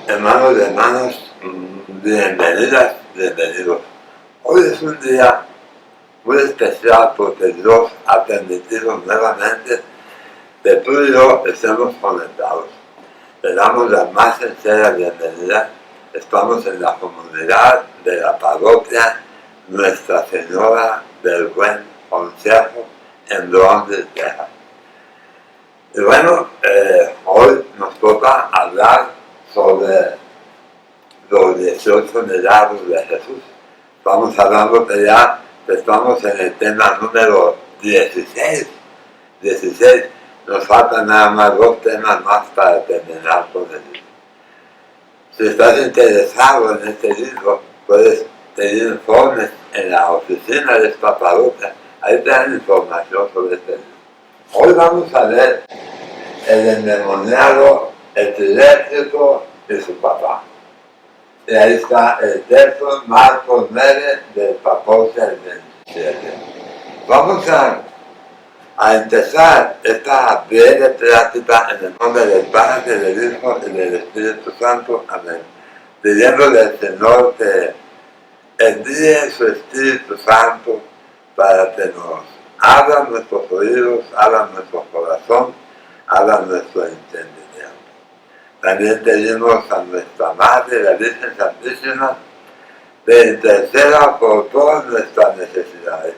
Hermanos y hermanas, bienvenidas, bienvenidos. Hoy es un día muy especial porque Dios ha permitido nuevamente que tú y yo estemos conectados. Le damos la más sincera bienvenida. Estamos en la comunidad de la parroquia Nuestra Señora del Buen Consejo en Londres, Texas. Y bueno, hoy nos toca hablar sobre los 18 milagros de Jesús. Estamos hablando que ya estamos en el tema número 16. Nos faltan nada más 2 temas más para terminar con el libro. Si estás interesado en este libro, puedes pedir informes en la oficina de esta parroquia. Ahí te dan información sobre este libro. Hoy vamos a ver el endemoniado epiléptico y su papá. Y ahí está el texto, Marcos 9, del 14 al 27. Vamos a empezar esta breve práctica en el nombre del Padre, del Hijo y del Espíritu Santo. Amén. Pidiéndole al Señor que envíe su Espíritu Santo para que nos abra nuestros oídos, abra nuestro corazón, abra nuestro entendimiento. También pedimos a nuestra Madre, la Virgen Santísima, que interceda por todas nuestras necesidades.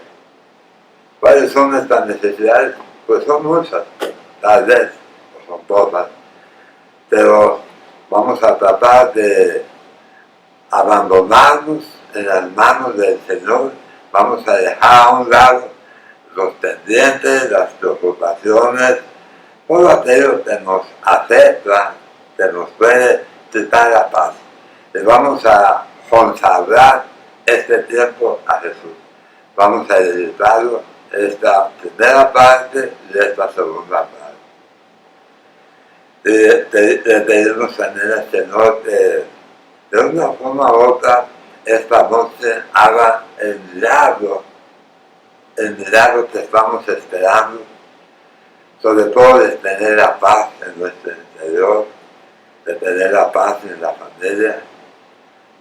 ¿Cuáles son nuestras necesidades? Pues son muchas, tal vez, o son pocas, pero vamos a tratar de abandonarnos en las manos del Señor. Vamos a dejar a un lado los pendientes, las preocupaciones, todo aquello que nos afecta, que nos puede quitar la paz. Y vamos a consagrar este tiempo a Jesús. Vamos a dedicarlo esta primera parte y esta segunda parte. Le pedimos también al Señor que de una forma u otra esta noche haga el milagro que estamos esperando, sobre todo de tener la paz en nuestro interior, de tener la paz en la familia,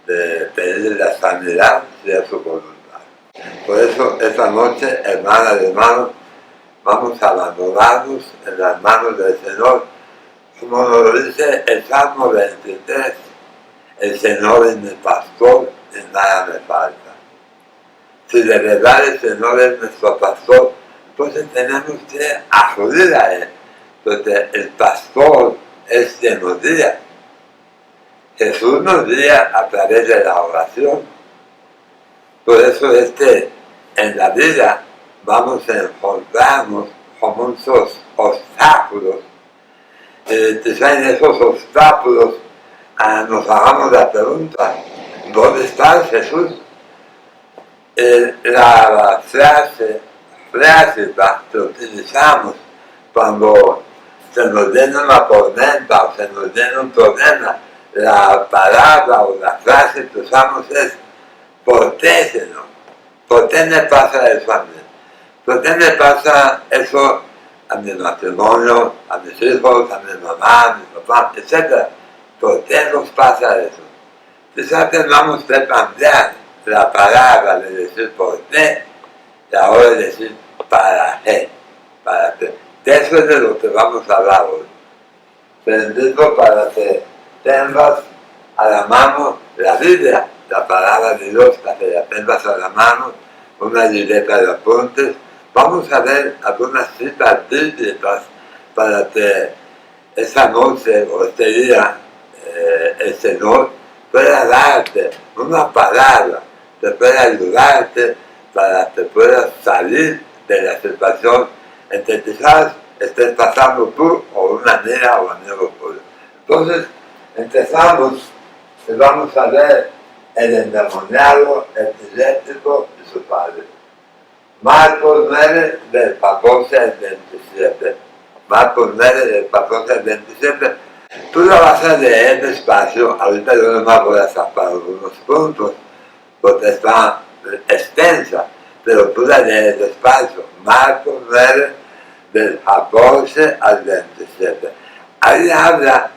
de tener la sanidad si es su voluntad. Por eso esta noche, hermanas y hermanos, vamos a abandonarnos en las manos del Señor, como nos lo dice el Salmo 23, el Señor es mi pastor y nada me falta. Si de verdad el Señor es nuestro pastor, entonces tenemos que acudir a Él, porque el pastor es quien nos guía. Jesús nos guía a través de la oración. Por eso es que en la vida vamos a encontrarnos con muchos obstáculos. Quizá en esos obstáculos nos hagamos la pregunta, ¿dónde está Jesús? La frase que utilizamos cuando se nos viene una tormenta o se nos viene un problema, la palabra o la frase que usamos es ¿por qué, Señor? ¿Por qué me pasa eso a mí? ¿Por qué me pasa eso a mi matrimonio, a mis hijos, a mi mamá, a mi papá, etcétera? ¿Por qué nos pasa eso? Quizás tengamos que cambiar la palabra de decir por qué y ahora decir para qué. De eso es de lo que vamos a hablar hoy. Te invito para que tengas a la mano la Biblia, la palabra de Dios, para que la tengas a la mano, una libreta de apuntes. Vamos a ver algunas citas bíblicas para que esa noche o este día el Señor pueda darte una palabra que pueda ayudarte para que puedas salir de la situación en que quizás estés pasando tú o una amiga o amigo tuyo. Entonces, empezamos y vamos a ver el endemoniado, el epiléptico y su padre. Marcos 9, del 14 al 27. Marcos 9, del 14 al 27. Tú la vas a leer despacio, ahorita yo nomás voy a sacar algunos puntos, porque está extensa, pero tú la lees despacio. Marcos 9, del 14 al 27. Ahí habla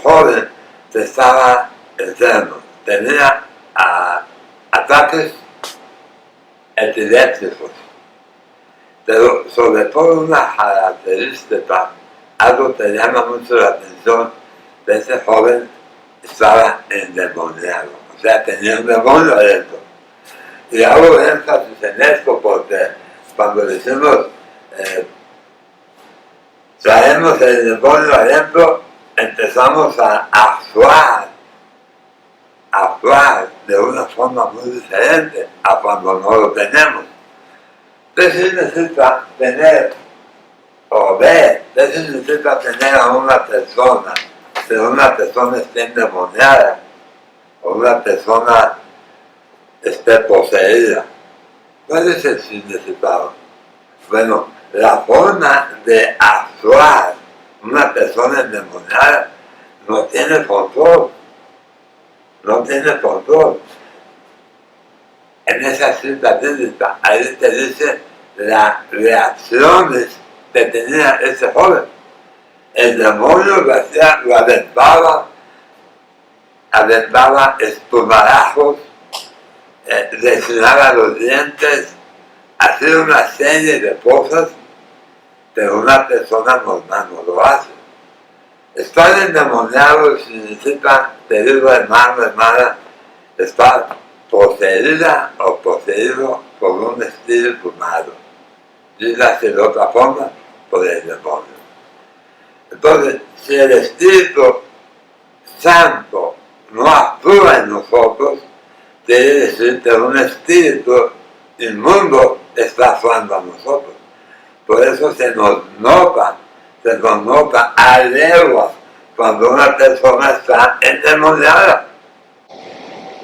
joven estaba enfermo, tenía ataques epilépticos, pero sobre todo una característica, algo que llama mucho la atención de ese joven, estaba endemoniado, o sea, tenía un demonio adentro. Y hago énfasis en esto porque cuando decimos traemos el demonio adentro, empezamos a actuar de una forma muy diferente a cuando no lo tenemos. Entonces necesita tener o ver, entonces necesita tener a una persona, si una persona está endemoniada o una persona esté poseída. ¿Cuál es el significado? Bueno, la forma de actuar una persona endemoniada no tiene control. No tiene control. En esa cita bíblica, ahí te dice las reacciones que tenía ese joven. El demonio lo hacía, lo aventaba espumarajos, lesionaba los dientes, hacía una serie de cosas que una persona normal no lo hace. Estar endemoniado significa, te digo hermano, hermana, estar poseída o poseído por un espíritu malo. Dígase de otra forma, por el demonio. Entonces, si el Espíritu Santo no actúa en nosotros, quiere decir que un espíritu inmundo está actuando a nosotros. Por eso se nos nota a leguas cuando una persona está endemoniada.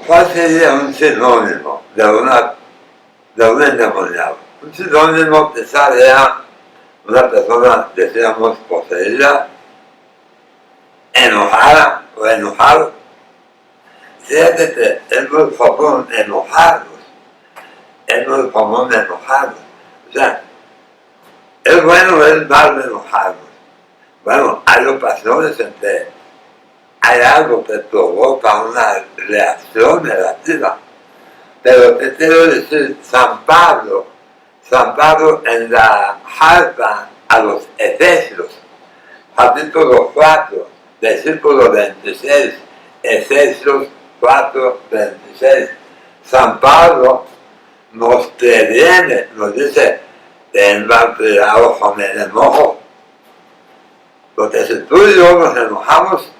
¿Cuál sería un sinónimo de un endemoniado? Un sinónimo quizás sea una persona, decíamos, poseída, enojada o enojado. Fíjate que es muy común enojarnos. Es muy común enojarnos. O sea, es bueno o es malo enojarnos. Bueno, hay ocasiones en que hay algo que provoca una reacción negativa. Pero te quiero decir, San Pablo en la carta a los Efesios, capítulo 4, versículo 26, Efesios 4, 26, San Pablo nos previene, nos dice, tengan cuidado con el enojo. Porque si tú y yo nos enojamos,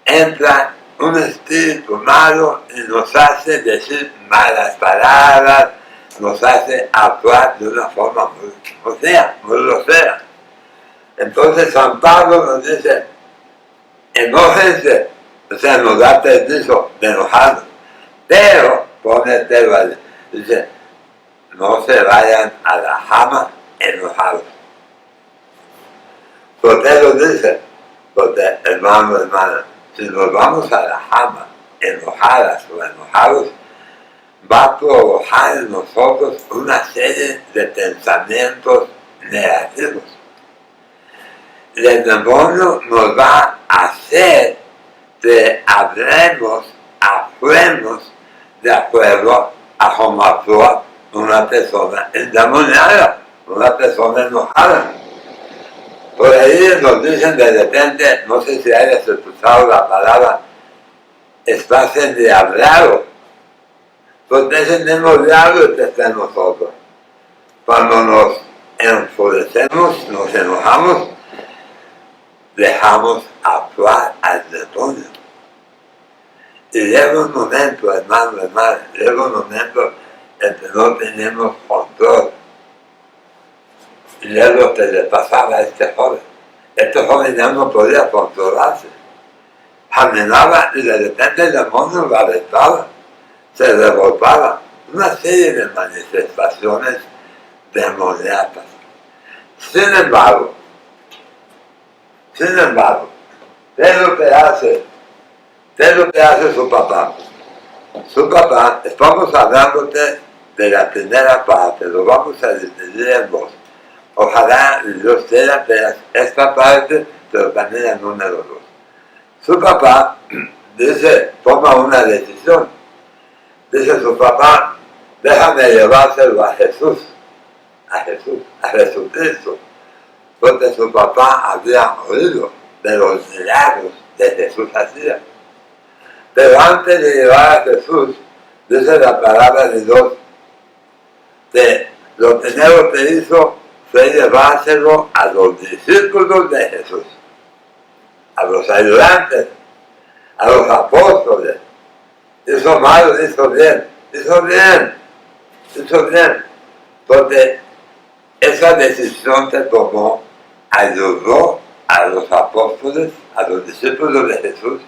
entra un espíritu malo y nos hace decir malas palabras, nos hace actuar de una forma muy grosera. Entonces San Pablo nos dice, enójense, o sea, nos da permiso de enojarnos, pero, pone el tema, dice, no se vayan a la jama enojados. ¿Por qué lo dice? Porque, hermano, hermana, si nos vamos a la jama enojadas o enojados, va a provocar en nosotros una serie de pensamientos negativos. Y el demonio nos va a hacer que hablemos, actuemos de acuerdo a cómo actúa una persona endemoniada, una persona enojada. Por ahí nos dicen de repente, no sé si hayas escuchado la palabra, estás endiablado. Porque ese mismo diablo que está en nosotros. Cuando nos enfurecemos, nos enojamos, dejamos actuar al demonio. Y llega un momento, hermano, hermana, llega un momento en que no tenemos control. Y es lo que le pasaba a este joven. Este joven ya no podía controlarse. Caminaba y de repente el demonio lo aventaba, se revolvaba. Una serie de manifestaciones demoníacas. Sin embargo, ¿qué es lo que hace? ¿Qué es lo que hace su papá? Su papá, estamos hablando de la primera parte, lo vamos a dividir en dos. Ojalá Dios quiera que esta parte pero también el número 2. Su papá dice, toma una decisión. Dice su papá, déjame llevárselo a Jesús, a Jesucristo, porque su papá había oído de los milagros que Jesús hacía. Pero antes de llevar a Jesús, dice la palabra de Dios, que lo primero que hizo fue llevárselo a los discípulos de Jesús, a los ayudantes, a los apóstoles. Hizo mal, hizo bien, porque esa decisión que tomó ayudó a los apóstoles, a los discípulos de Jesús,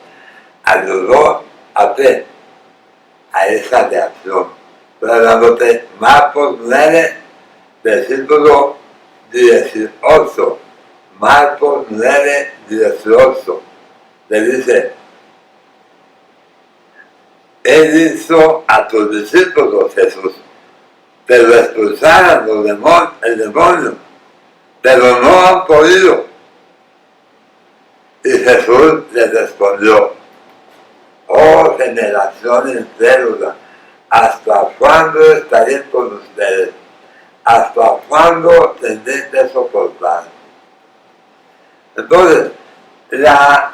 ayudó a esa reacción. Pero hablándote Marcos 9, versículo 18, Marcos 9, 18, le dice, Él hizo a tus discípulos, Jesús, pero expulsaran el demonio, pero no han podido. Y Jesús les respondió, oh generación incrédula, ¿hasta cuándo estaré con ustedes? ¿Hasta cuándo tendré que soportar? Entonces, la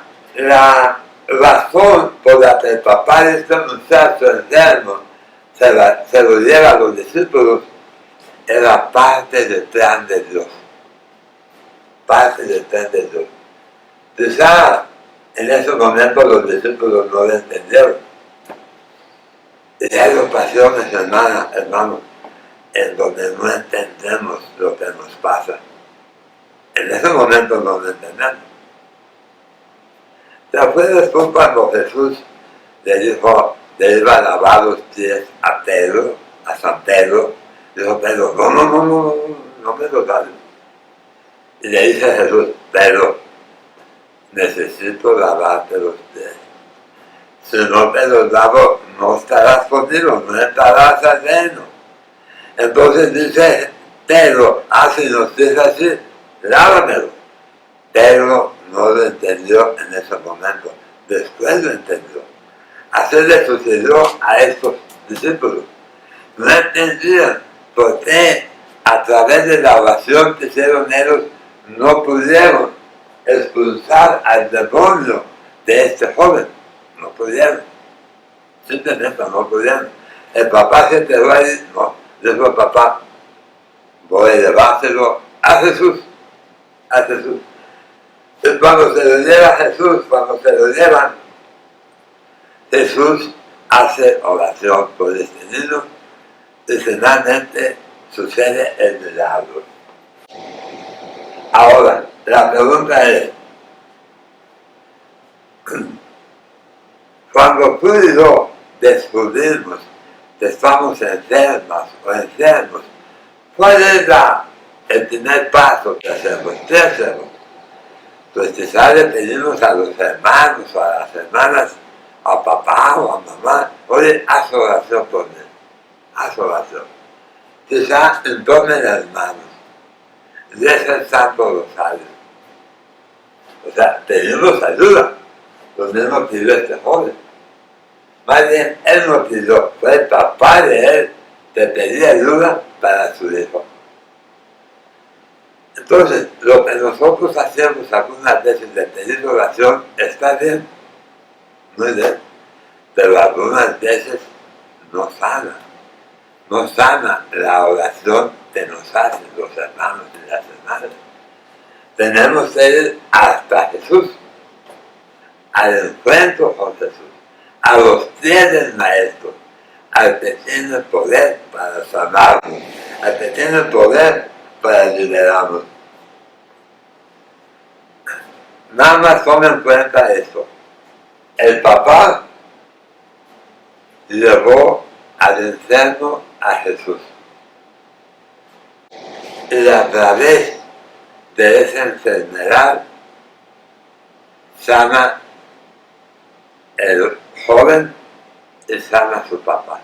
razón por la que el papá de este muchacho enfermo se lo lleva a los discípulos era parte del plan de Dios. Parte del plan de Dios. Quizás en ese momento los discípulos no lo entendieron. Y hay ocasiones, hermanos, en donde no entendemos lo que nos pasa. En ese momento no lo entendemos. ¿Te acuerdas tú cuando Jesús le dijo, le iba a lavar los pies a Pedro, a San Pedro? Dijo Pedro, no me lo laves. Y le dice Jesús, Pedro, necesito lavarte los pies. Si no te los lavo, no estarás conmigo, no estarás adentro. Entonces dice Pedro, si nos dice así, lávamelo. Pedro no lo entendió en ese momento, después lo entendió. Así le sucedió a estos discípulos. No entendían por qué a través de la oración que hicieron ellos no pudieron expulsar al demonio de este joven. No pudieron. Simplemente no pudieron. El papá se enteró ahí, no. Dijo el papá, voy a llevárselo a Jesús. A Jesús. Y cuando se lo lleva a Jesús, cuando se lo llevan, Jesús hace oración por este niño y finalmente sucede el milagro. Ahora, la pregunta es, cuando tú y yo descubrimos que estamos enfermas o enfermos, ¿cuál es el primer paso que hacemos? ¿Qué hacemos? Pues quizás le pedimos a los hermanos o a las hermanas, a papá o a mamá, oye, haz oración por mí, haz oración. Quizás entomen las manos, reza el Santo Rosario. O sea, pedimos ayuda, lo mismo pidió este joven. Más bien, él no pidió, fue el papá de él que pedía ayuda para su hijo. Entonces, lo que nosotros hacemos algunas veces de pedir oración está bien, muy bien, pero algunas veces no sana. No sana la oración que nos hacen los hermanos y las hermanas. Tenemos que ir hasta Jesús, al encuentro con Jesús, a los pies del Maestro, al que tiene el poder para sanarnos, al que tiene el poder para liberarnos. Nada más tome en cuenta esto. El papá llevó al enfermo a Jesús. Y a través de esa enfermedad sana el joven y sana a su papá.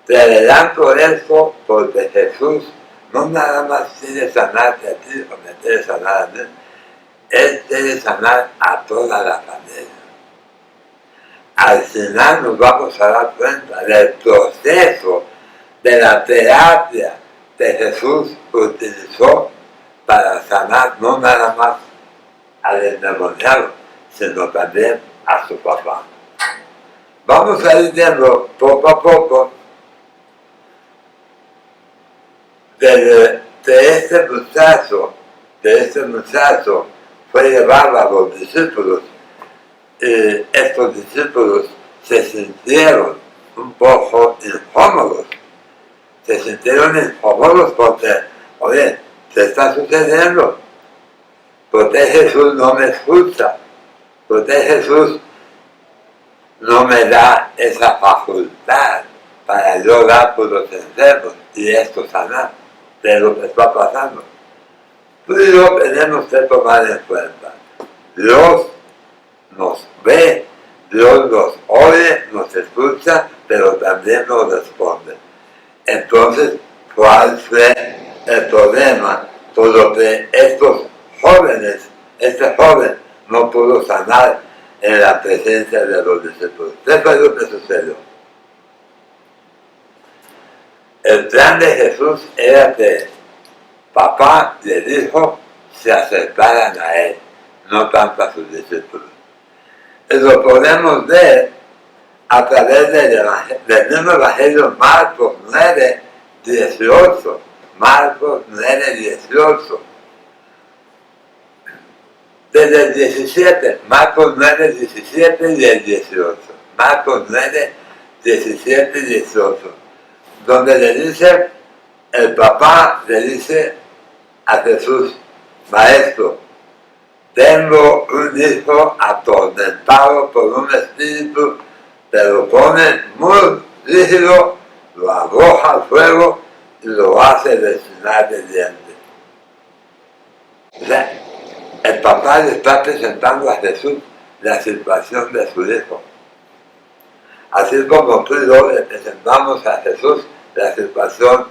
Te adelanto esto porque Jesús no nada más quiere sanarte a ti o me quiere sanar a mí. Él quiere sanar a toda la familia. Al final nos vamos a dar cuenta del proceso de la terapia que Jesús utilizó para sanar no nada más al endemoniado, sino también a su papá. Vamos a ir viendo poco a poco de este muchacho fue llevado a los discípulos. Estos discípulos se sintieron un poco incómodos. Se sintieron incómodos porque, oye, ¿qué está sucediendo? ¿Por qué Jesús no me escucha? ¿Por qué Jesús no me da esa facultad para yo dar por los enfermos y esto sanar de lo que está pasando? Tú y yo tenemos que tomar en cuenta. Dios nos ve, Dios nos oye, nos escucha, pero también nos responde. Entonces, ¿cuál fue el problema por lo que estos jóvenes, este joven no pudo sanar en la presencia de los discípulos? ¿Qué fue lo que sucedió? El plan de Jesús era que papá y el hijo se acercaran a él, no tanto a sus discípulos. Y lo podemos ver a través del mismo Evangelio Marcos 9, 18. Marcos 9, 18. Desde el 17, Marcos 9, 17 y el 18. Marcos 9, 17 y 18. Donde le dice, el papá le dice a Jesús, Maestro, tengo un hijo atormentado por un espíritu, te lo pone muy rígido, lo arroja al fuego y lo hace rechinar de dientes. O sea, el papá le está presentando a Jesús la situación de su hijo. Así como tú y yo le presentamos a Jesús la situación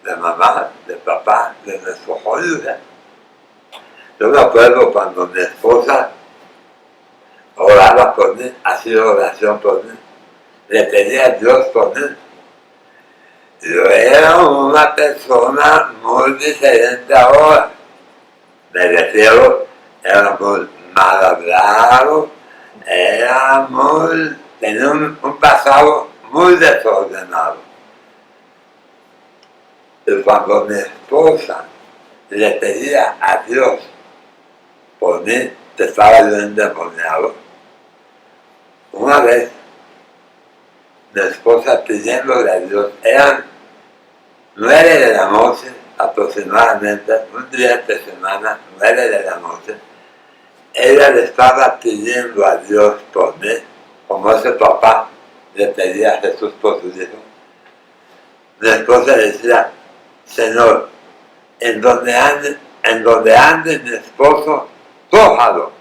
de mamá, de papá, de nuestro cónyuge. Yo me acuerdo cuando mi esposa oraba por mí, hacía oración por mí, le pedía a Dios por mí. Yo era una persona muy diferente ahora. Me refiero, era muy mal hablado, tenía un pasado muy desordenado. Y cuando mi esposa le pedía a Dios por mí, que estaba yo endemoniado, una vez mi esposa pidiéndole a Dios, eran 9 de la noche aproximadamente, un día de semana, 9 de la noche, ella le estaba pidiendo a Dios por mí, como ese papá le pedía a Jesús por su hijo. Mi esposa decía, Señor, en donde ande mi esposo, tójalo.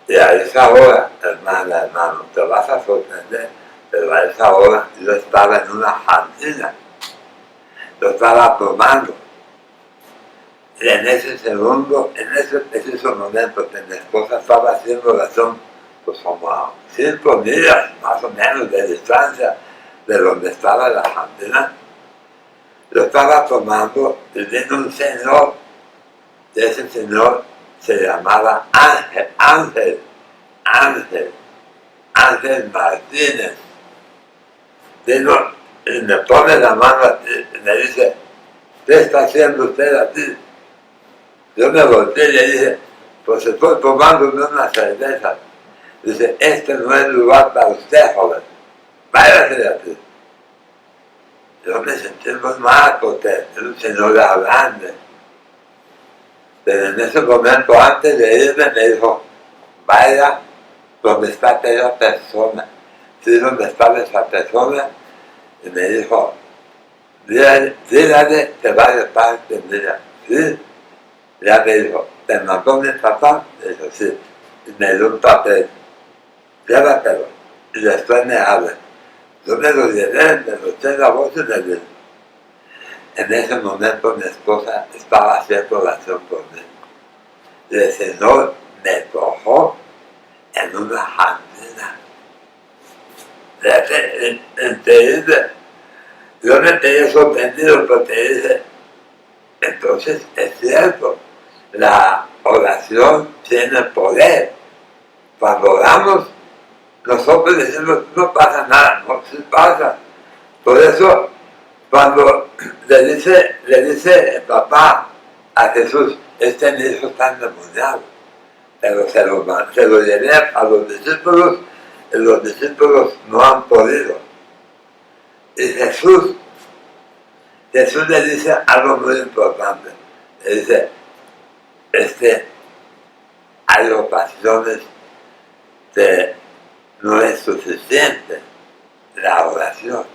Y a esa hora, hermano, te vas a sorprender, pero a esa hora yo estaba en una cantina, yo estaba tomando. Y en ese segundo, en ese preciso momento que mi esposa estaba haciendo oración, pues como a 5 millas más o menos de distancia de donde estaba la cantina, yo estaba tomando y vino un señor, y ese señor se llamaba Ángel Martínez. Vino y me pone la mano y me dice, ¿qué está haciendo usted aquí? Yo me volteé y le dije, pues estoy tomándome una cerveza. Dice, este no es lugar para usted, joven, váyase de aquí. Yo me sentí muy mal porque era un señor grande. Pero en ese momento, antes de irme, me dijo, vaya donde está aquella persona. Sí, donde estaba esa persona, y me dijo, dígale que va de parte mía. Sí, ya me dijo, ¿te mandó mi papá? Me dijo, sí, y me dio un papel, llévatelo, y después me habla. Yo me lo llevé, me lo eché en la bolsa y me vine. En ese momento mi esposa estaba haciendo oración por mí. Y el Señor me cogió en una jardina. Entonces, yo me quedé sorprendido porque dice, entonces es cierto, la oración tiene poder. Cuando oramos, nosotros decimos, no pasa nada, no sí pasa. Por eso, cuando le dice el papá a Jesús, este mi hijo está endemoniado, pero se lo llevé a los discípulos, y los discípulos no han podido. Y Jesús le dice algo muy importante. Le dice, hay ocasiones que no es suficiente la oración.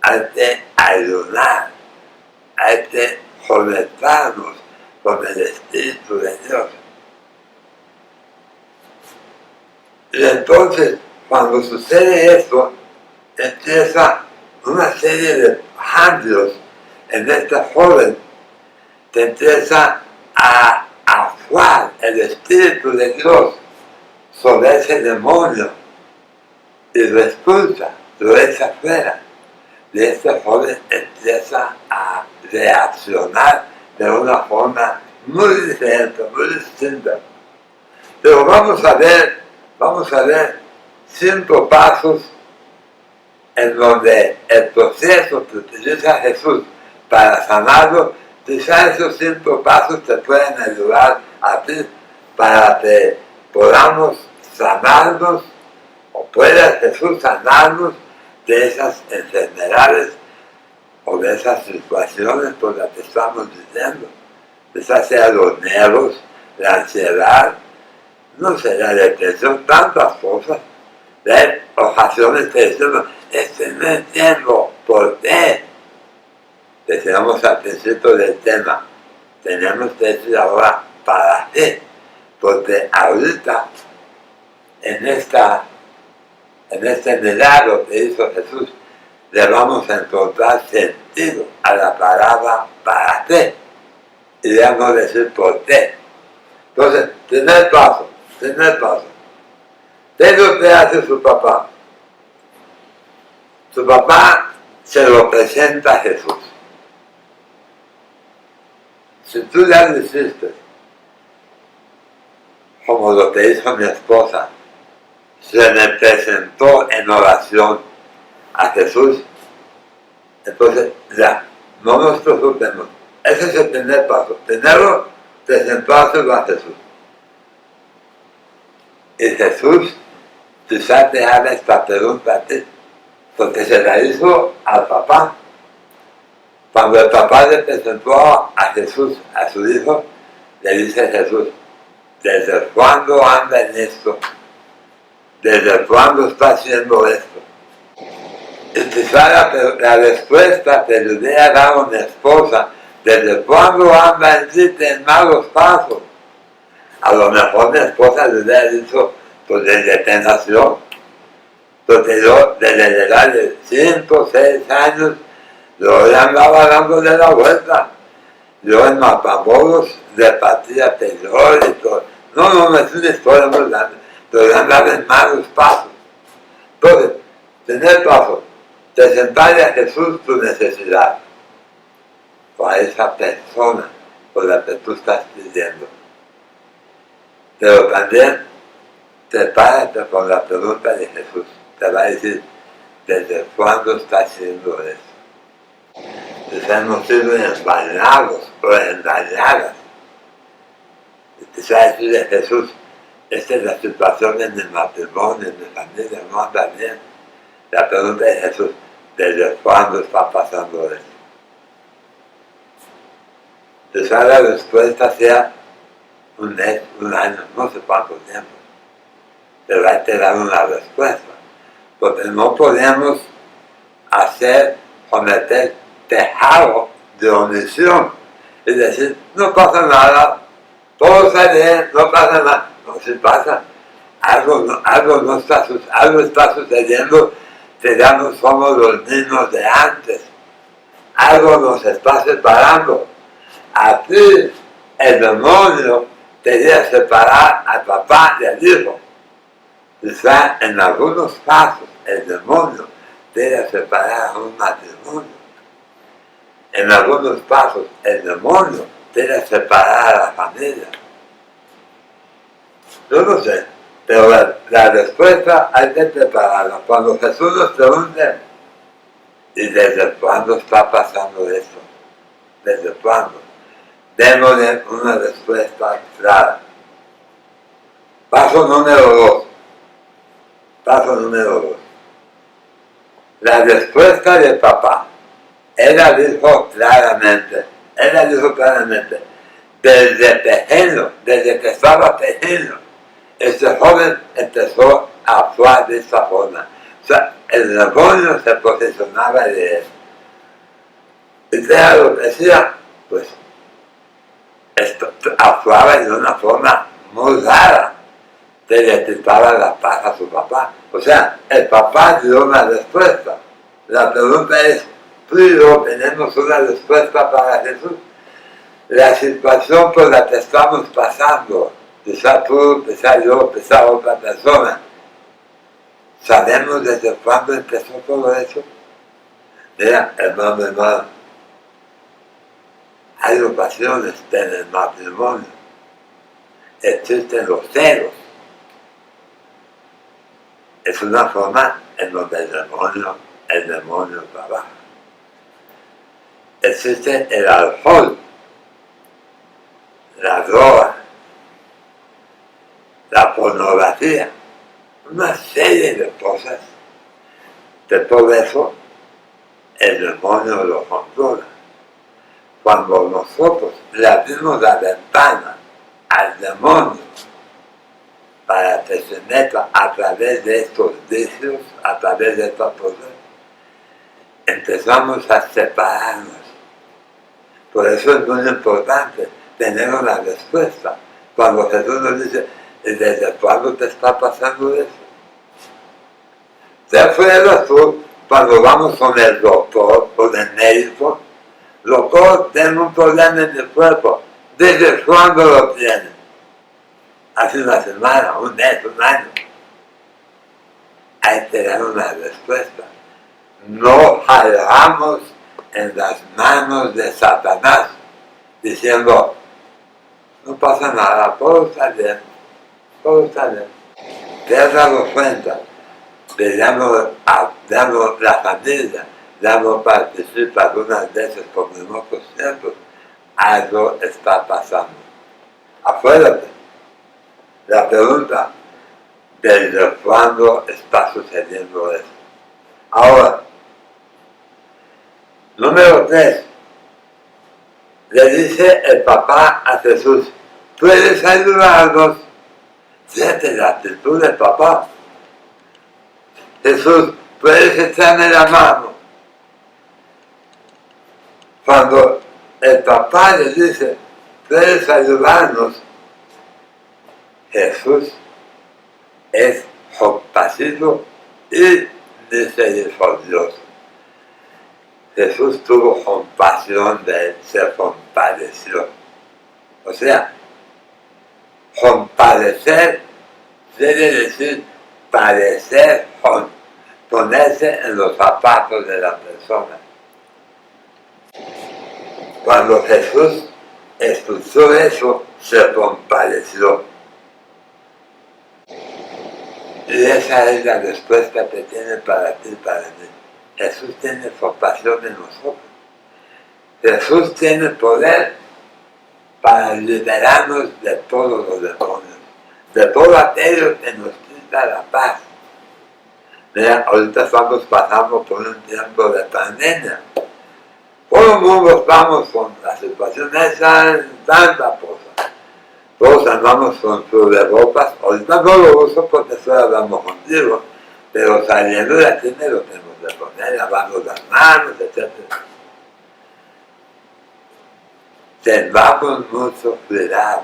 Hay que ayunar, hay que conectarnos con el Espíritu de Dios. Y entonces, cuando sucede esto, empieza una serie de cambios en esta joven que empieza a actuar el Espíritu de Dios sobre ese demonio y lo expulsa, lo echa fuera. Y este joven empieza a reaccionar de una forma muy diferente, muy distinta. Pero vamos a ver 5 pasos en donde el proceso que utiliza Jesús para sanarlo, quizás esos 5 pasos te pueden ayudar a ti para que podamos sanarnos, o pueda Jesús sanarnos de esas enfermedades o de esas situaciones por las que estamos viviendo. Quizás sea los nervios, la ansiedad, no sé, la depresión, tantas cosas. Hay ocasiones que decimos, no entiendo por qué. Decíamos al principio del tema, tenemos que decir ahora para qué, porque ahorita en este milagro que hizo Jesús, le vamos a encontrar sentido a la palabra para qué, y ya no decir por qué. Entonces, primer paso, ¿qué es lo que hace su papá? Su papá se lo presenta a Jesús. Si tú ya lo hiciste, como lo que hizo mi esposa, se me presentó en oración a Jesús, entonces ya, no nos preocupemos. Ese es el primer paso. Primero, presentárselo a Jesús. Y Jesús quizás te haga esta pregunta a ti, porque se la hizo al papá. Cuando el papá le presentó a Jesús, a su hijo, le dice Jesús, ¿desde cuándo anda en esto? ¿Desde cuándo está haciendo esto? Y quizá la respuesta que le hubiera dado mi esposa, ¿desde cuándo anda en sí en malos pasos? A lo mejor mi esposa le hubiera dicho, pues desde que nació, porque yo desde la edad de 5, 6 años, yo ya andaba dándole la vuelta. Yo en Matamoros repartía terror y todo. No es una historia muy grande, pero yo andaba en malos pasos. Entonces, primer paso, presentarle a Jesús tu necesidad, o a esa persona por la que tú estás pidiendo. Pero también prepárate con la pregunta de Jesús. Te va a decir, ¿desde cuándo está haciendo eso? Quizás hemos sido engañados o engañadas. Quizás decirle a Jesús, esta es la situación en mi matrimonio, en mi familia, no anda bien. La pregunta de Jesús, ¿desde cuándo está pasando eso? Quizás la respuesta sea un mes, un año, no sé cuánto tiempo. Pero hay que dar una respuesta. Porque no podemos cometer pecado de omisión. Es decir, no pasa nada, todo está bien, no pasa nada. No, si pasa, algo está sucediendo, que ya no somos los mismos de antes. algo nos está separando. Así el demonio quería separar al papá y al hijo. Quizá en algunos casos el demonio quería separar a un matrimonio. En algunos casos el demonio quería separar a la familia. Yo no sé, pero la respuesta hay que prepararla. Cuando Jesús nos pregunte, ¿y desde cuándo está pasando esto? ¿Desde cuándo? Démosle una respuesta clara. Paso número 2. Paso número 2. La respuesta de papá. Él dijo claramente, desde pequeño, desde que estaba pequeño, este joven empezó a actuar de esta forma. O sea, el demonio se posicionaba de él. Y claro, decía, pues, esto actuaba de una forma muy rara. Le quitaba la paz a su papá. O sea, el papá dio una respuesta. La pregunta es, tú y yo tenemos una respuesta para Jesús. La situación por la que estamos pasando, quizá tú, quizá yo, quizá otra persona, ¿sabemos desde cuándo empezó todo eso? Mira, hermano, hay ocasiones en el matrimonio, existen los celos. Es una forma en donde el demonio trabaja. Existe el alcohol, la droga, la pornografía, una serie de cosas. De todo eso, el demonio lo controla. Cuando nosotros le abrimos la ventana al demonio para que se meta a través de estos vicios, a través de estas cosas, empezamos a separarnos. Por eso es muy importante tener una respuesta. Cuando Jesús nos dice, ¿desde cuándo te está pasando eso? ¿Te acuerdas tú cuando vamos con el doctor, con el médico? Doctor, tengo un problema en el cuerpo. ¿Desde cuándo lo tiene? Hace una semana, un mes, un año. Hay que dar una respuesta. No jalamos en las manos de Satanás diciendo, no pasa nada, todo está bien, todo está bien. ¿Te has dado cuenta? La familia, ya no participa algunas veces como en otros tiempos, algo está pasando. Acuérdate, la pregunta, ¿desde cuándo está sucediendo eso? Ahora, número 3, le dice el papá a Jesús, ¿puedes ayudarnos? Fíjate la actitud del papá. Jesús, ¿puedes echarme la mano? Cuando el papá le dice, ¿puedes ayudarnos? Jesús es compasivo y misericordioso. Jesús tuvo compasión de él, se compadeció. O sea, compadecer quiere decir padecer, ponerse en los zapatos de la persona. Cuando Jesús escuchó eso, se compadeció. Y esa es la respuesta que tiene para ti y para mí. Jesús tiene compasión en nosotros. Jesús tiene poder para liberarnos de todos los demonios, de todo aquello que nos quita la paz. Mira, ahorita estamos pasando por un tiempo de pandemia. Todo el mundo estamos con la situación esa, tanta cosa. Todos andamos con cubrebocas. Ahorita no lo uso porque estoy hablando contigo, pero saliendo de aquí me lo tengo que poner, lavando las manos, etc. Tengamos mucho cuidado,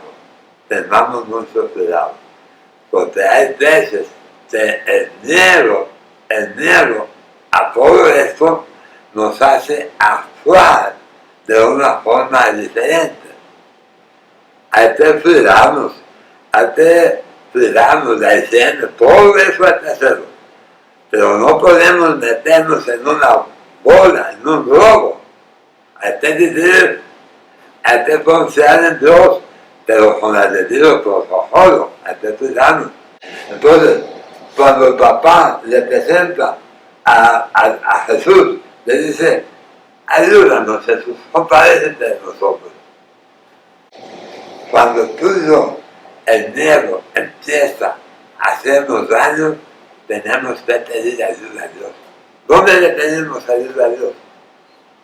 porque hay veces que el miedo a todo esto nos hace actuar actuar de una forma diferente. Hay que cuidarnos la higiene, todo eso hay que hacerlo. Pero no podemos meternos en una bola, en un globo. Hay que vivir, hay que confiar en Dios, pero con el debido protocolo, hay que cuidarnos. Entonces, cuando el papá le presenta a Jesús, le dice, ayúdanos Jesús, compadécete de nosotros. Cuando tú y yo, el miedo empieza a hacernos daño, tenemos que pedir ayuda a Dios. ¿Dónde le pedimos ayuda a Dios?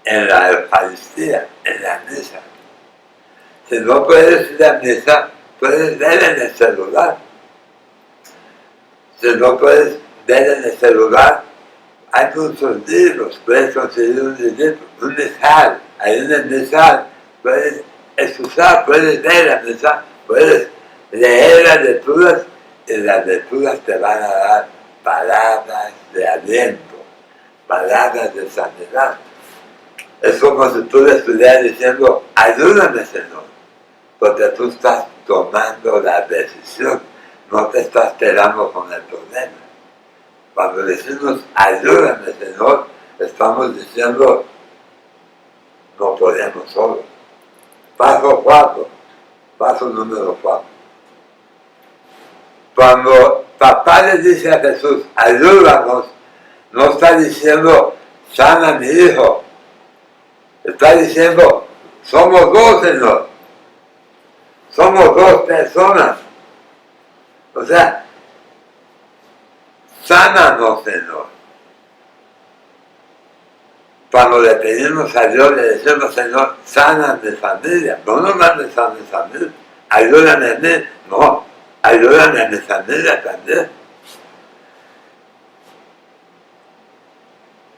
En la Eucaristía, en la misa. Si no puedes ir a misa, puedes ver en el celular. Si no puedes ver en el celular, hay muchos libros, puedes conseguir un libro, un misal, hay un misal, puedes escuchar, puedes ver la misa, puedes leer las lecturas y las lecturas te van a dar palabras de aliento, palabras de sanidad. Es como si tú le estuvieras diciendo, ayúdame Señor, porque tú estás tomando la decisión, no te estás quedando con el problema. Cuando decimos, ayúdame Señor, estamos diciendo, no podemos solos. Paso 4, paso número 4. Cuando papá le dice a Jesús, ayúdanos, no está diciendo, sana a mi hijo. Está diciendo, somos dos, Señor. Somos dos personas. O sea, sánanos, Señor. Cuando le pedimos a Dios, le decimos, Señor, sana mi familia. No nos mandes a mi familia. Ayúdame a mí. No, ayúdame a mi familia también.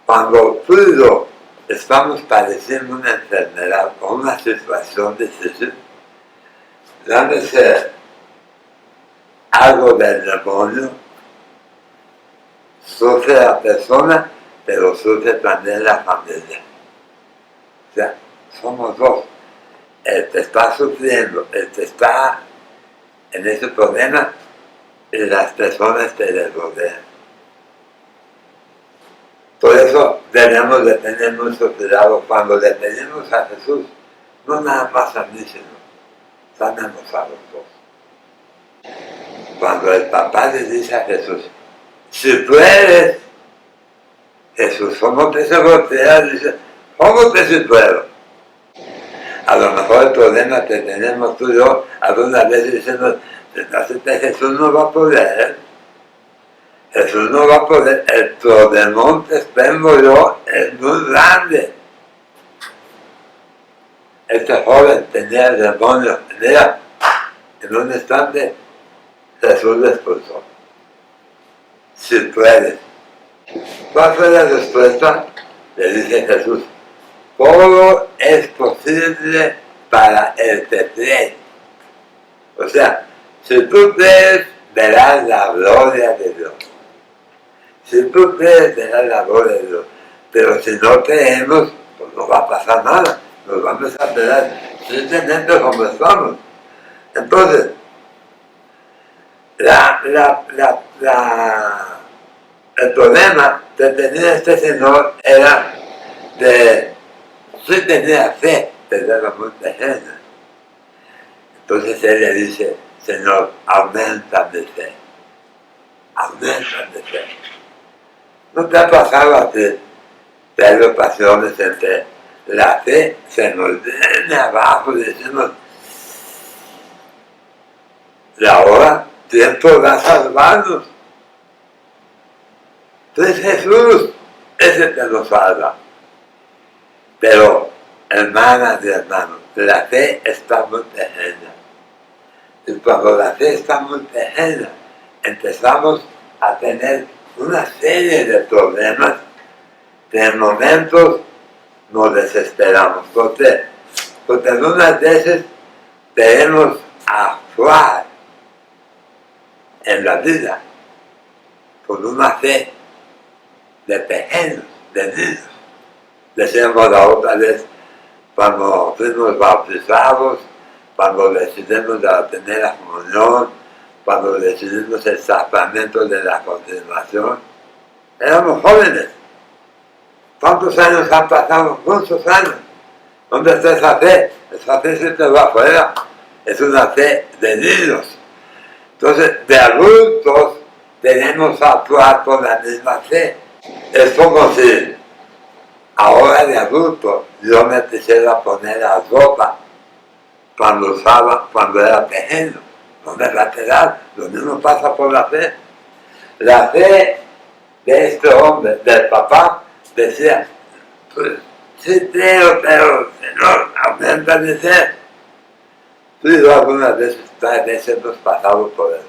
Cuando tú y yo estamos padeciendo una enfermedad o una situación difícil, llámese algo del demonio, sufre la persona, pero sufre también la familia. O sea, somos dos. El que está sufriendo, el que está en ese problema, y las personas que le rodean. Por eso debemos de tener mucho cuidado cuando le pedimos a Jesús, no nada más a mí, sino sanamos a los dos. Cuando el papá le dice a Jesús, si tú eres Jesús, ¿cómo te se voltea? Dice, ¿cómo te si puedo? A lo mejor el problema que tenemos tú y yo, algunas veces diciendo, Jesús no va a poder. Jesús no va a poder. El problemón que tengo yo es muy grande. Este joven tenía el demonio. Mira, en un instante Jesús le expulsó. Si puedes. ¿Cuál fue la respuesta? Le dice Jesús, todo es posible para el que cree. O sea, si tú crees, verás la gloria de Dios. Si tú crees, verás la gloria de Dios. Pero si no creemos, pues no va a pasar nada. Nos vamos a quedar simplemente como estamos. Entonces, el problema que tenía este señor era de, sí tenía fe, pero era muy pequeña. Entonces él le dice, Señor, aumenta mi fe, aumenta mi fe. ¿No te ha pasado a ti que hay ocasiones en que la fe se nos viene abajo y decimos, y ahora tiempo va a salvarnos? Entonces Jesús es el que nos salva. Pero, hermanas y hermanos, la fe está muy pequeña. Y cuando la fe está muy pequeña, empezamos a tener una serie de problemas que en momentos nos desesperamos. ¿Por qué? Porque algunas veces queremos actuar en la vida con una fe de pequeños, de niños, decíamos la otra vez, cuando fuimos bautizados, cuando decidimos tener la comunión, cuando decidimos el sacramento de la confirmación, éramos jóvenes. ¿Cuántos años han pasado? Muchos años. ¿Dónde está esa fe? Esa fe siempre va afuera. Es una fe de niños. Entonces, de adultos tenemos que actuar con la misma fe. Es como si ahora de adulto yo me quisiera poner la ropa cuando era pequeño. No me va a quedar. Lo mismo pasa por la fe. La fe de este hombre, del papá, decía, pues, sí creo, pero Señor, aumenta mi fe. Tú y yo algunas veces hemos pasado por eso.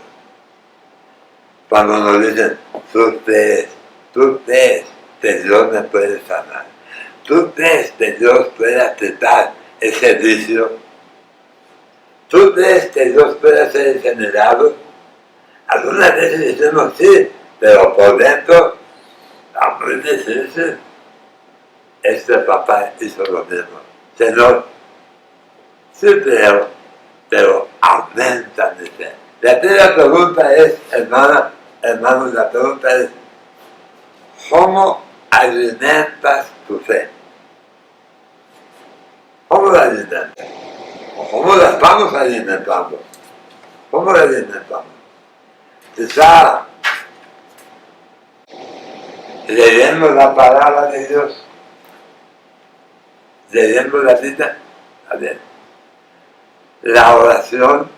Cuando nos dicen, tú crees que Dios me puede sanar. Tú crees que Dios puede quitar ese vicio. Tú crees que Dios puede ser generado. Algunas veces decimos sí, pero por dentro, a muy difícil. Este papá hizo lo mismo. Señor, sí creo, pero aumenta mi fe. La primera pregunta es, hermanos, la pregunta es, ¿cómo alimentas tu fe? ¿Cómo la alimentas? ¿Cómo la estamos alimentando? ¿Cómo la alimentamos? Quizá leyendo la palabra de Dios, leyendo la cita, a ver, la oración,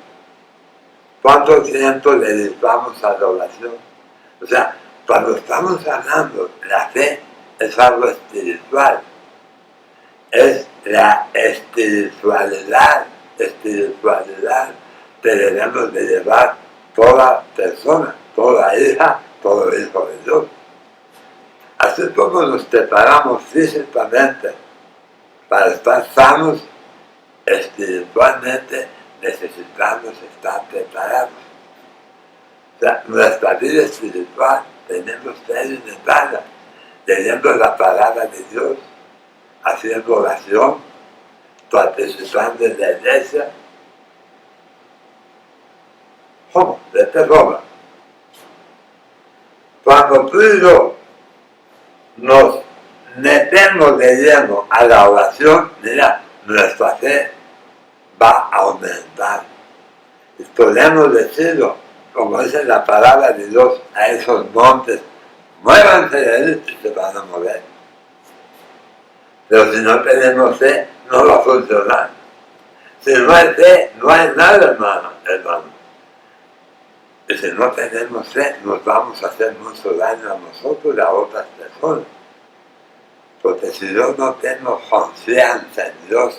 ¿cuánto tiempo le dedicamos a la oración? O sea, cuando estamos hablando, la fe es algo espiritual, es la espiritualidad que debemos de llevar toda persona, toda hija, todo hijo de Dios. Así como nos preparamos físicamente para estar sanos, espiritualmente necesitamos estar preparados. O sea, nuestra vida espiritual tenemos que alimentarla, leyendo la palabra de Dios, haciendo oración, participando en la iglesia. ¿Cómo? De esta forma. Cuando tú y yo nos metemos de lleno a la oración, mira, nuestra fe va a aumentar. Y podemos decirlo, como dice la palabra de Dios, a esos montes, muévanse de ahí y se van a mover. Pero si no tenemos fe, no va a funcionar. Si no hay fe, no hay nada, hermano. Y si no tenemos fe, nos vamos a hacer mucho daño a nosotros y a otras personas. Porque si yo no tengo confianza en Dios,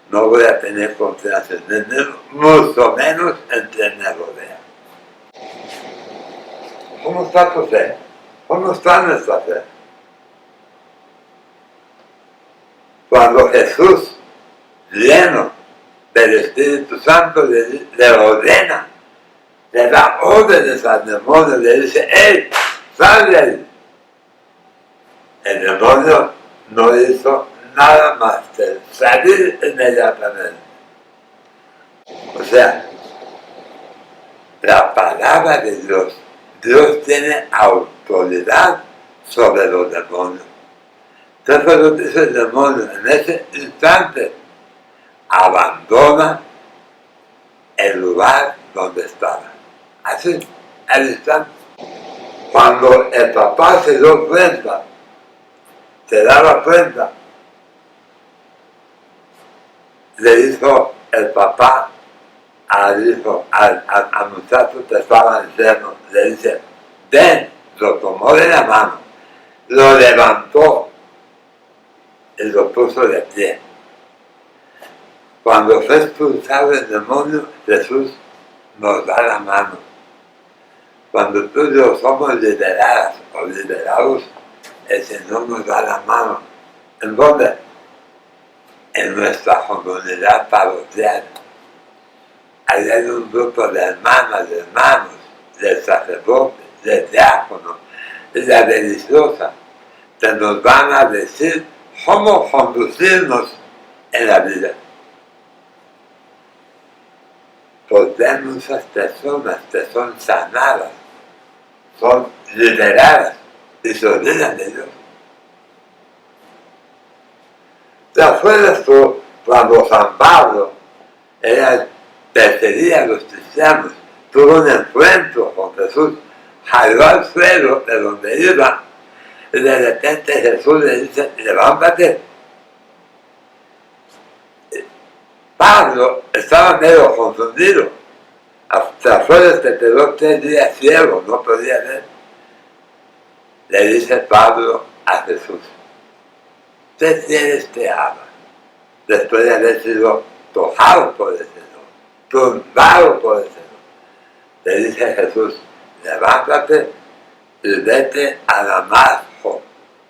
no voy a tener confianza en Él, mucho menos en quien me rodea. ¿Cómo está tu fe? ¿Cómo está nuestra fe? Cuando Jesús, lleno del Espíritu Santo, le ordena, le da órdenes al demonio, le dice, ¡ey, sal de ahí! El demonio no hizo nada más que salir inmediatamente. O sea, la palabra de Dios, Dios tiene autoridad sobre los demonios. Entonces lo que dice el demonio, en ese instante, abandona el lugar donde estaba. Así, al instante. Cuando el papá se dio cuenta, se daba cuenta, le dijo el papá al hijo, al muchacho que estaba enfermo, le dice, ven, lo tomó de la mano, lo levantó y lo puso de pie. Cuando fue expulsado el demonio, Jesús nos da la mano. Cuando tú y yo somos liberadas o liberados, el Señor nos da la mano. ¿En dónde? En nuestra comunidad parroquial. Ahí hay un grupo de hermanas, de hermanos, de sacerdotes, de diáconos, de la religiosa, que nos van a decir cómo conducirnos en la vida. Porque hay muchas personas que son sanadas, son liberadas y se olvidan de Dios. ¿Te acuerdas tú cuando San Pablo perseguía a los cristianos, tuvo un encuentro con Jesús, jaló al suelo de donde iba y de repente Jesús le dice, levántate. Pablo estaba medio confundido. Hasta afuera se quedó 3 días ciego, no podía ver. Le dice Pablo a Jesús, ¿qué quieres que haga? Después de haber sido tocado por el Señor, tumbado por el Señor. Le dice Jesús, levántate y vete a Damasco.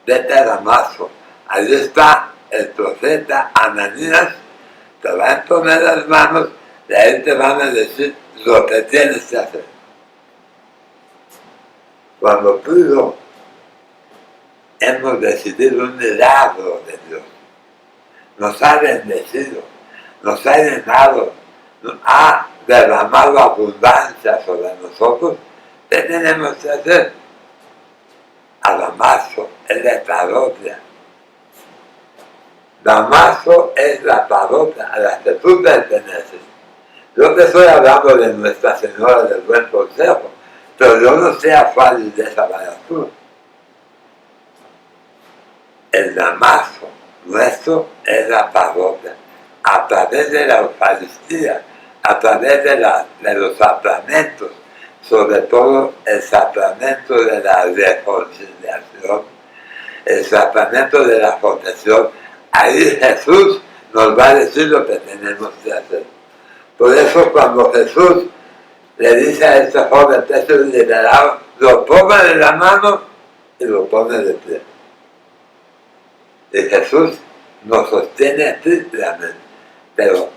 Vete a Damasco. Allí está el profeta Ananías, te va a poner las manos y ahí te van a decir lo que tienes que hacer. Cuando tú y yo hemos decidido un milagro de Dios, nos ha bendecido, nos ha llenado, nos ha derramado abundancia sobre nosotros, ¿qué tenemos que hacer? A Damasco es la parroquia. Damasco es la parroquia a la que tú perteneces. Yo te estoy hablando de Nuestra Señora del Buen Consejo, pero yo no sé a cuál de esa vayas tú. El Damasco nuestro es la parroquia. A través de la Eucaristía, a través de los sacramentos, sobre todo el sacramento de la reconciliación, el sacramento de la confesión, ahí Jesús nos va a decir lo que tenemos que hacer. Por eso cuando Jesús le dice a este joven que es liberado, lo toma de la mano y lo pone de pie. Y Jesús nos sostiene activamente, pero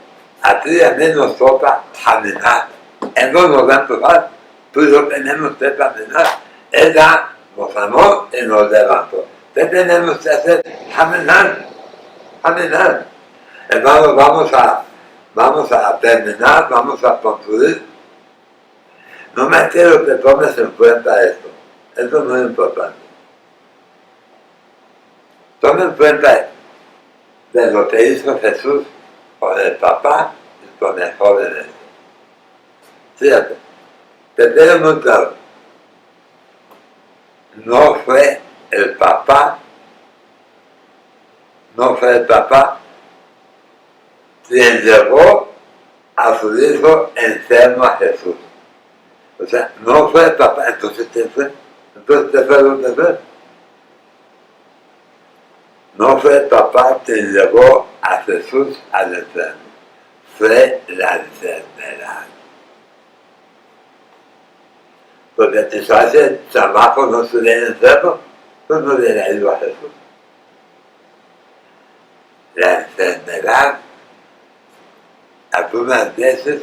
a ti y a mí nos toca caminar. Él no nos va a empujar, tú y yo tenemos que caminar. Él ya nos amó y nos levantó. ¿Qué tenemos que hacer? Caminar, caminar. Hermanos, vamos a terminar, vamos a concluir. No me quiero que tomes en cuenta esto. Esto es muy importante. Toma en cuenta de lo que hizo Jesús con el papá y con el joven este. Fíjate, te queda muy claro. No fue el papá quien llevó a su hijo enfermo a Jesús. O sea, no fue el papá, entonces ¿quién fue? Entonces ¿qué fue lo que fue? No fue el papá quien llevó a Jesús al enfermo, fue la enfermedad. Porque si se hace el trabajo no se hubiera enfermo, pues no hubiera ido a Jesús. La enfermedad algunas veces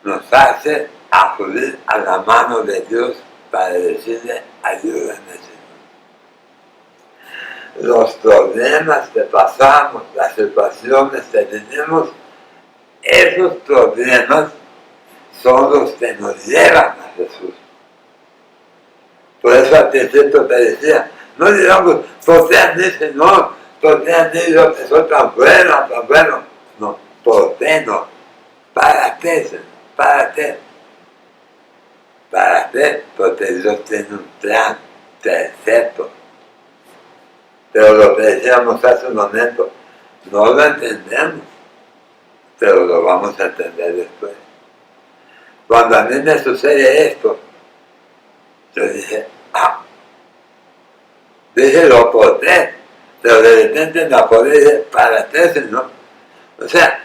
nos hace acudir a la mano de Dios para decirle, ayúdame, Señor. Los problemas que pasamos, las situaciones que tenemos, esos problemas son los que nos llevan a Jesús. Por eso al principio te decía, no digamos, ¿por qué a mí, Señor? ¿Por qué a mí yo que soy tan bueno, tan bueno? No, ¿por qué no? ¿Para qué, Señor? ¿Para qué? ¿Para qué? Porque Dios tiene un plan perfecto. Pero lo que decíamos hace un momento, no lo entendemos, pero lo vamos a entender después. Cuando a mí me sucede esto, yo dije, dije lo podré, pero de repente me acordé y dije, ¿para qué, Señor? O sea,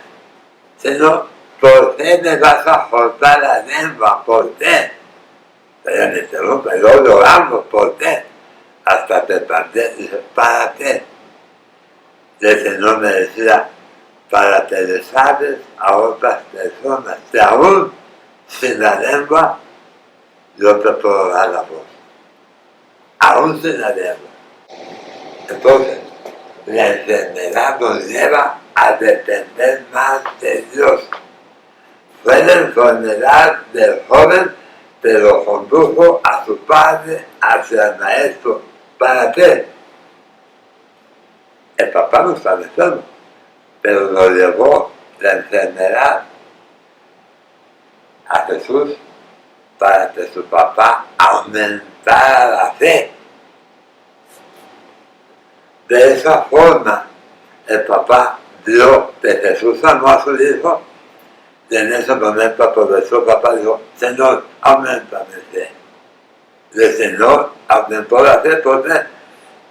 Señor, ¿por qué me vas a cortar la lengua? ¿Por qué? Pero me interrumpe, yo lo hago, ¿por qué? Hasta que parté, dije, ¿para qué? Y el Señor me decía, para que les hables a otras personas, que aún sin la lengua, yo te puedo dar la voz. Aún sin la lengua. Entonces, la enfermedad nos lleva a depender más de Dios. Fue la enfermedad del joven, pero condujo a su padre hacia el maestro. ¿Para qué? El papá no estaba enfermo, pero lo llevó la enfermedad a Jesús para que su papá aumentara la fe. De esa forma, el papá dio que Jesús sanó a su hijo, y en ese momento aprovechó el papá y dijo: Señor, aumenta mi fe. Y el Señor aumentó la fe, ¿por qué?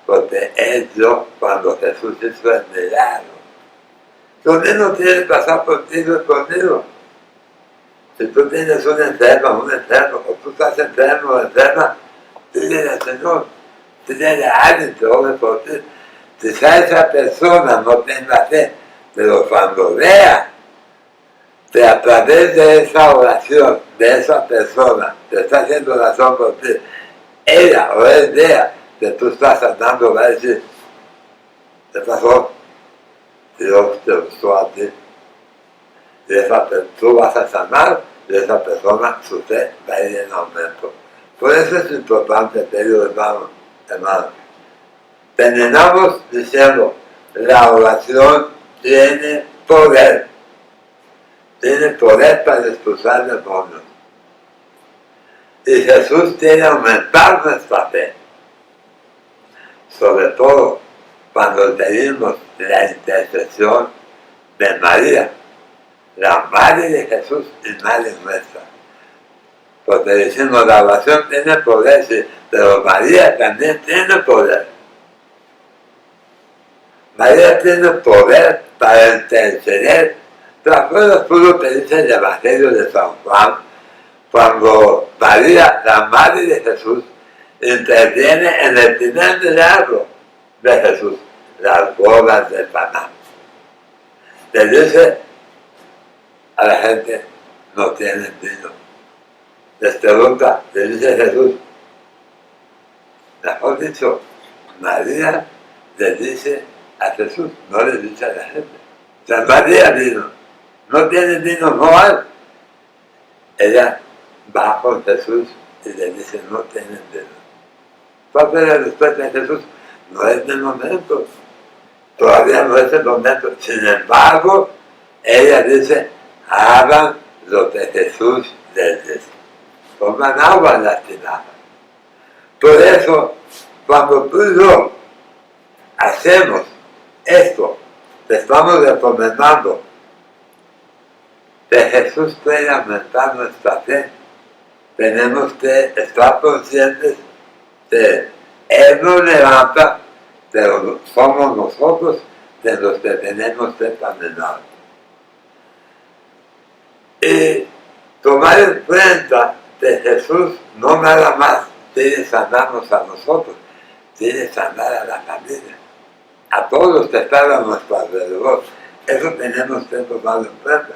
Porque Él dio cuando Jesús hizo el milagro. Lo mismo tiene que pasar contigo y conmigo. Si tú tienes un enfermo, o tú estás enfermo o enferma, dile al Señor, dile a alguien que ore por ti. Quizá esa persona no tenga fe, pero cuando vea que a través de esa oración, de esa persona que está haciendo oración por ti, ella o él vea que tú estás andando, va a decir: ¿qué pasó? Dios te usó a ti. Y tú vas a sanar, y esa persona, su fe va a ir en aumento. Por eso es importante, querido hermano, terminamos diciendo: la oración tiene poder para expulsar demonios. Y Jesús quiere aumentar nuestra fe, sobre todo cuando pedimos la intercesión de María, la madre de Jesús y madre nuestra. Porque decimos: la oración tiene poder, sí, pero María también tiene poder. María tiene poder para interceder. ¿Te acuerdas tú lo que dice el Evangelio de San Juan? Cuando María, la madre de Jesús, interviene en el primer milagro de Jesús, las bodas de Caná. Le dice a la gente: no tienen vino. Les pregunta, le dice Jesús, mejor dicho, María le dice a Jesús, no le dice a la gente. O sea, María vino, no tiene vino, no hay. Ella va con Jesús y le dice: no tienen vino. ¿Cuál fue la respuesta de Jesús? No es el momento, todavía no es el momento. Sin embargo, ella dice: hagan lo que Jesús les dice. Pongan agua en las tinajas. Por eso, cuando tú y yo hacemos esto, te estamos recomendando que Jesús puede aumentar nuestra fe. Tenemos que estar conscientes que Él nos levanta, pero somos nosotros de los que tenemos que caminar. Y tomar en cuenta que Jesús no nada más quiere sanarnos a nosotros, quiere sanar a la familia, a todos los que están a nuestro alrededor. Eso tenemos que tomarlo en cuenta.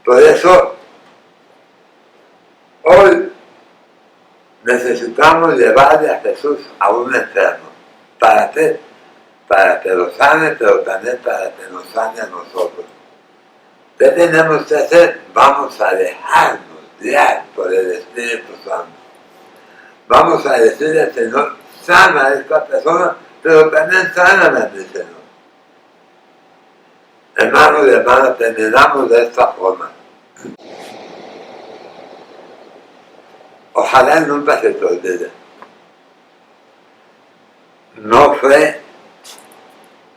Por eso, hoy necesitamos llevarle a Jesús a un enfermo. ¿Para qué? Para que lo sane, pero también para que nos sane a nosotros. ¿Qué tenemos que hacer? Vamos a dejarnos guiar por el Espíritu Santo. Vamos a decirle al Señor: sana a esta persona, pero también sáname a mi Señor. Hermanos y hermanas, terminamos de esta forma. Ojalá nunca se te olvide. No fue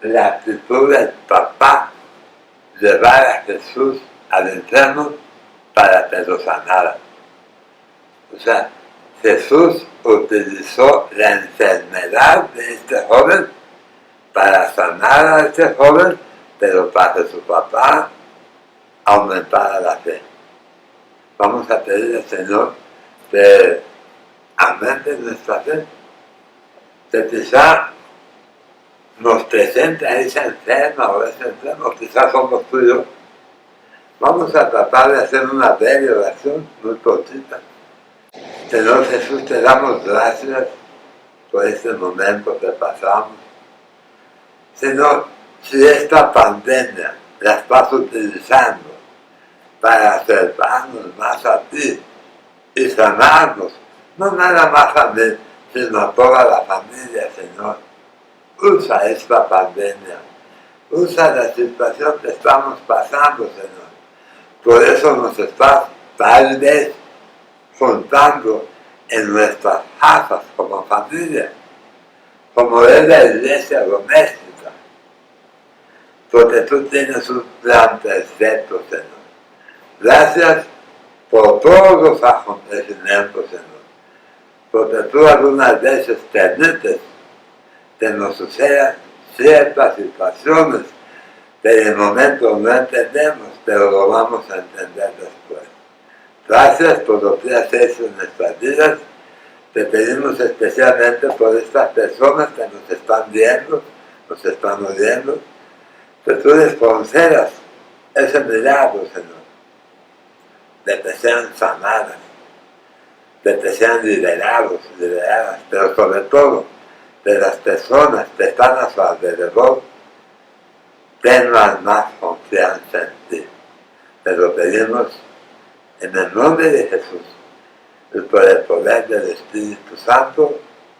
la actitud del papá llevar a Jesús al enfermo para que lo sanara. O sea, Jesús utilizó la enfermedad de este joven para sanar a este joven, pero para que su papá aumentara la fe. Vamos a pedirle al Señor que aumente nuestra fe, que quizá nos presente a esa enferma o ese enfermo, quizás somos tú y yo. Vamos a tratar de hacer una breve oración muy cortita. Señor Jesús, te damos gracias por este momento que pasamos. Señor, si esta pandemia la estás utilizando para acercarnos más a ti y sanarnos, no nada más a mí, sino a toda la familia, Señor. Usa esta pandemia, usa la situación que estamos pasando, Señor. Por eso nos estás tal vez juntando en nuestras casas como familia, como es la iglesia doméstica, porque tú tienes un plan perfecto, Señor. Gracias por todos los acontecimientos, Señor, porque tú algunas veces permites que nos sucedan ciertas situaciones que en el momento no entendemos, pero lo vamos a entender después. Gracias por lo que has hecho en nuestras vidas. Te pedimos especialmente por estas personas que nos están viendo, nos están oyendo, que tú les concedas ese milagro, Señor, de que sean sanadas, de que sean liberados, liberadas, pero sobre todo de las personas que están a su alrededor, tengan más confianza en ti. Te lo pedimos en el nombre de Jesús y por el poder del Espíritu Santo.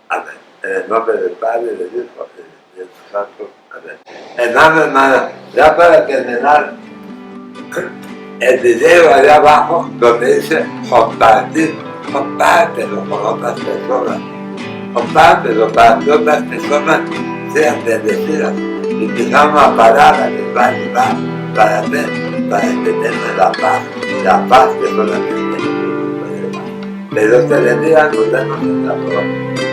Amén. En el nombre del Padre, del Hijo y del Espíritu Santo. Amén. Hermana, ya para terminar, el video allá abajo donde dice compartir, compártelo con otras personas. Compártelo para que otras personas sean bendecidas. Y quizás una palabra les va a ayudar para que tengan la paz que solamente Jesús puede dar. Que Dios te bendiga, nos vemos en la próxima.